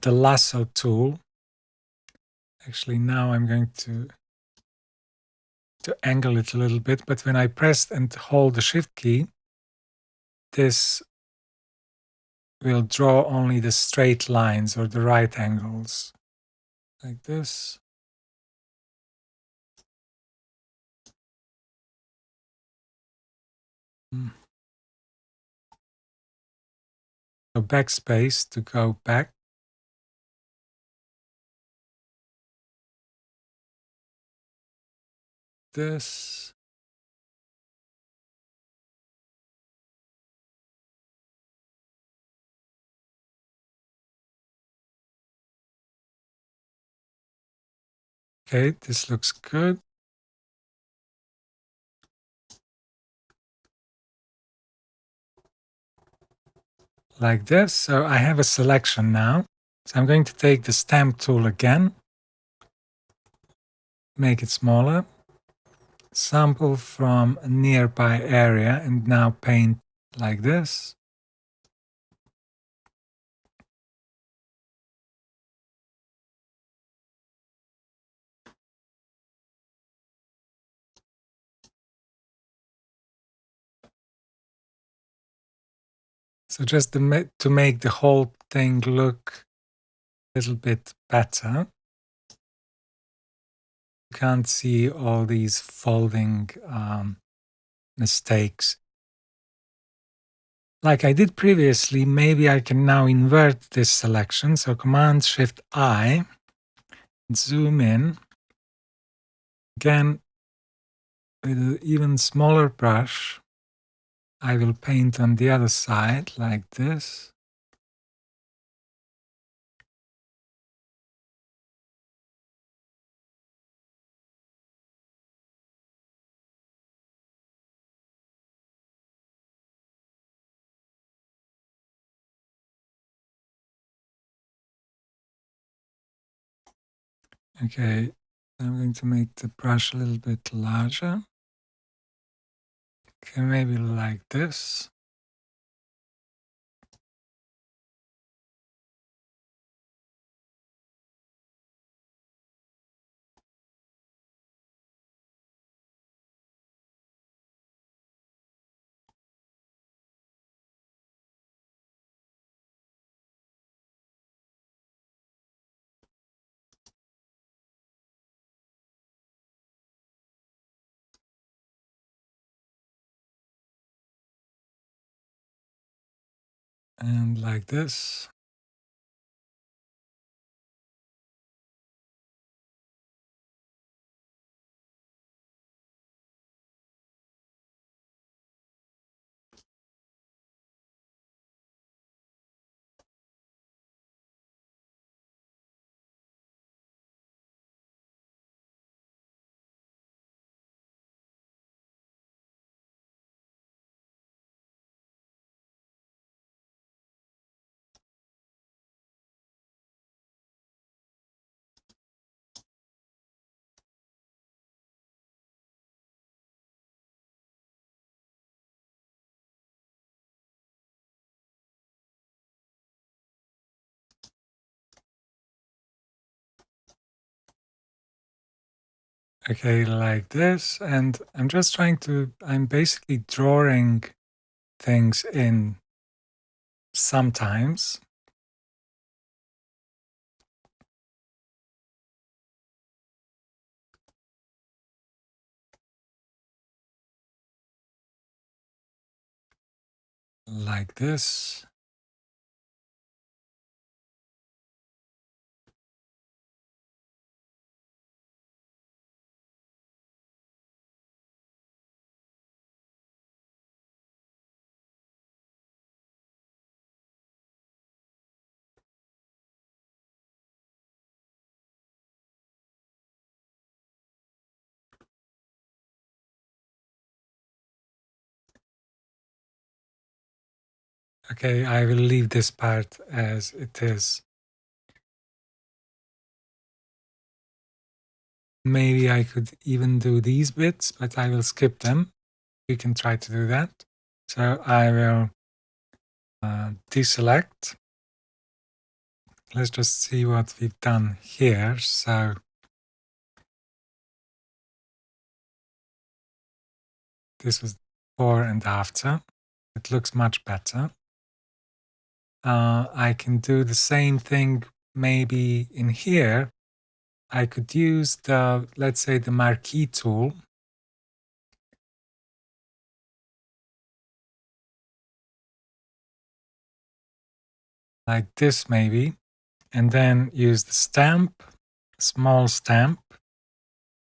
lasso tool. Actually, now I'm going to angle it a little bit, but when I press and hold the shift key, this will draw only the straight lines or the right angles, like this. So backspace to go back. This. Okay, this looks good. Like this. So I have a selection now. So I'm going to take the stamp tool again, make it smaller, sample from a nearby area, and now paint like this. So just to make the whole thing look a little bit better, You can't see all these folding mistakes. Like I did previously, maybe I can now invert this selection. So Command-Shift-I, zoom in. Again, with an even smaller brush, I will paint on the other side like this. Okay, I'm going to make the brush a little bit larger. Okay, maybe like this. And like this. Okay, like this. And I'm basically drawing things in sometimes. Like this. Okay, I will leave this part as it is. Maybe I could even do these bits, but I will skip them. You can try to do that. So I will deselect. Let's just see what we've done here. So this was before and after. It looks much better. I can do the same thing maybe in here. I could use the, let's say, the marquee tool. Like this maybe. And then use the stamp, small stamp,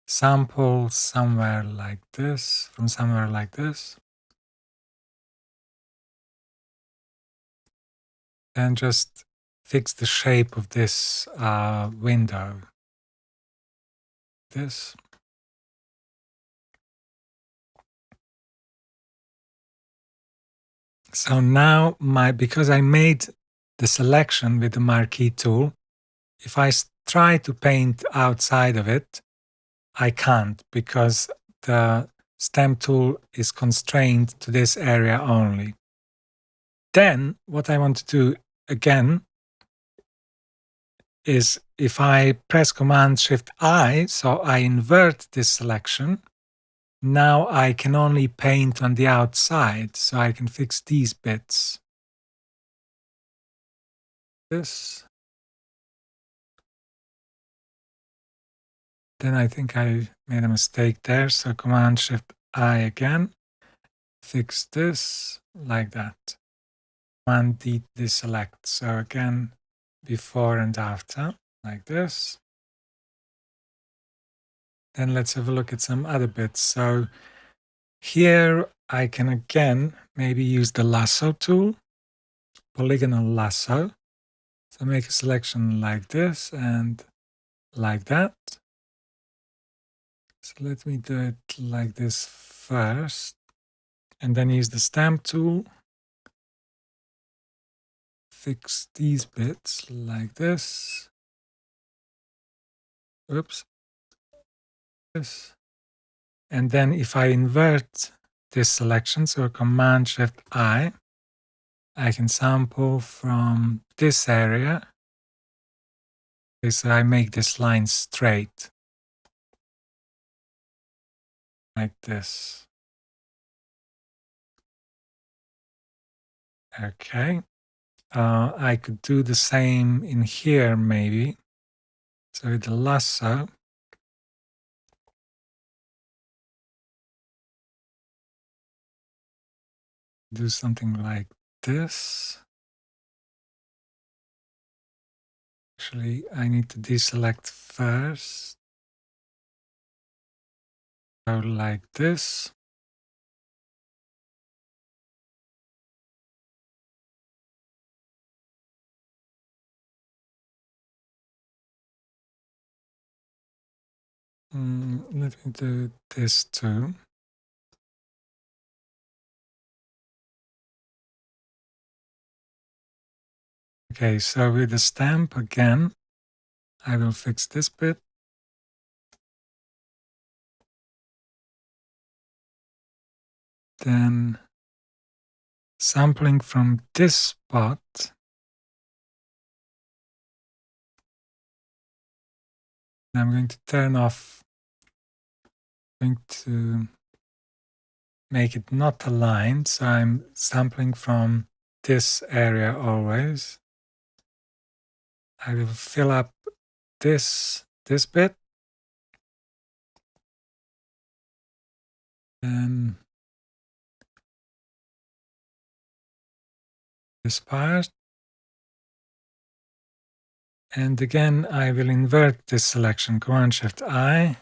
sample somewhere like this, from somewhere like this. And just fix the shape of this window. This. So now because I made the selection with the marquee tool, if I try to paint outside of it, I can't because the stamp tool is constrained to this area only. Then what I want to do again is if I press Command-Shift-I, so I invert this selection, now I can only paint on the outside, so I can fix these bits. This. Then I think I made a mistake there. So Command Shift I again. Fix this like that. Command D deselect. So again, before and after, like this. Then let's have a look at some other bits. So here I can again maybe use the lasso tool, polygonal lasso. So make a selection like this and like that. So let me do it like this first, and then use the stamp tool. Fix these bits like this. Oops. This. And then if I invert this selection, so Command Shift I can sample from this area. So I make this line straight like this. Okay. I could do the same in here maybe. So with the lasso, do something like this. Actually, I need to deselect first. Go like this. Let me do this too. Okay, so with the stamp again, I will fix this bit. Then sampling from this spot, I'm going to turn off, going to make it not aligned, so I'm sampling from this area always. I will fill up this bit, then this part, and again I will invert this selection, Command Shift I,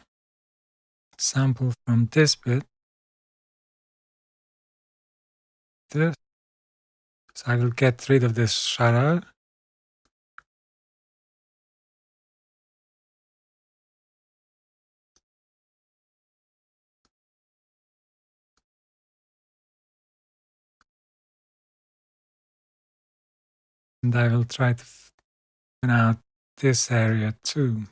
sample from this bit, this, so I will get rid of this shadow. And I will try to fill out this area too.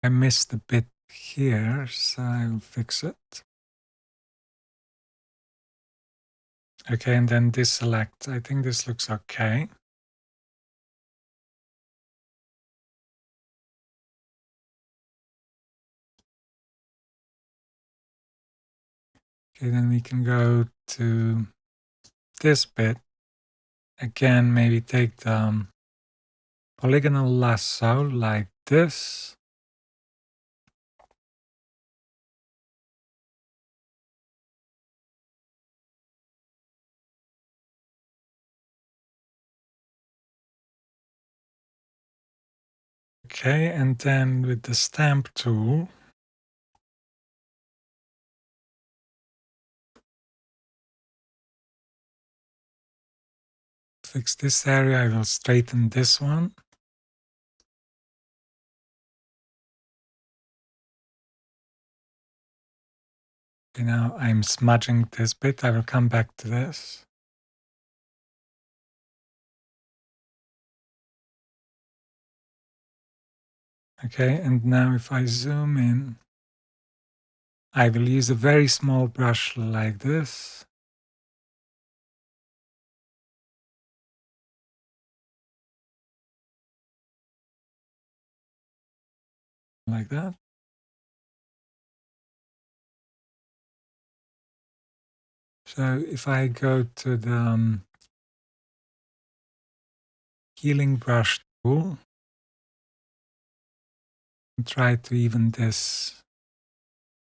I missed a bit here, so I will fix it. Okay, and then deselect. I think this looks okay. Okay, then we can go to this bit. Again, maybe take the polygonal lasso like this. Okay, and then with the stamp tool, fix this area. I will straighten this one. Okay, now I'm smudging this bit. I will come back to this. Okay, and now if I zoom in, I will use a very small brush like this. Like that. So if I go to the healing brush tool and try to even this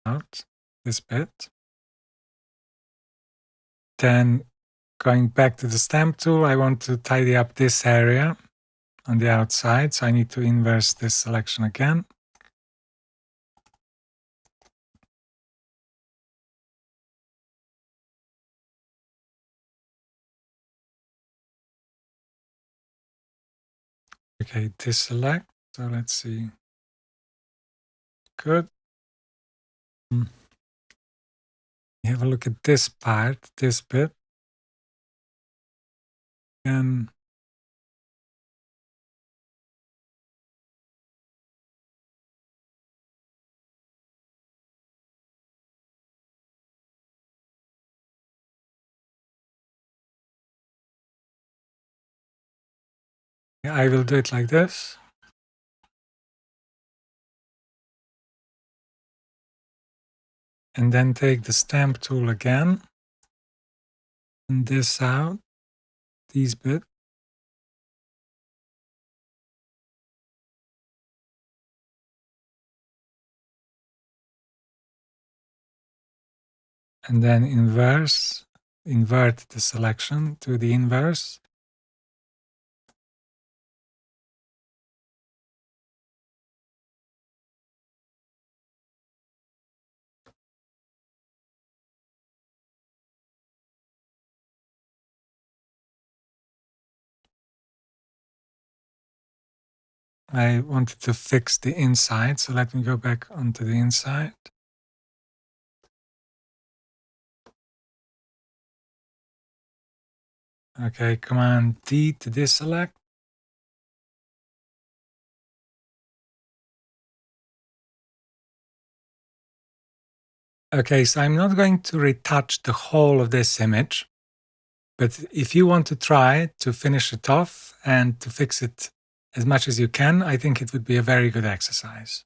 out, this bit, then going back to the stamp tool, I want to tidy up this area on the outside, so I need to inverse this selection again. Okay, deselect. So let's see. Good. Have a look at this part, this bit. And I will do it like this. And then take the stamp tool again. And this out, these bits. And then invert the selection to the inverse. I wanted to fix the inside, so let me go back onto the inside. Okay, Command D to deselect. Okay, so I'm not going to retouch the whole of this image, but if you want to try to finish it off and to fix it as much as you can, I think it would be a very good exercise.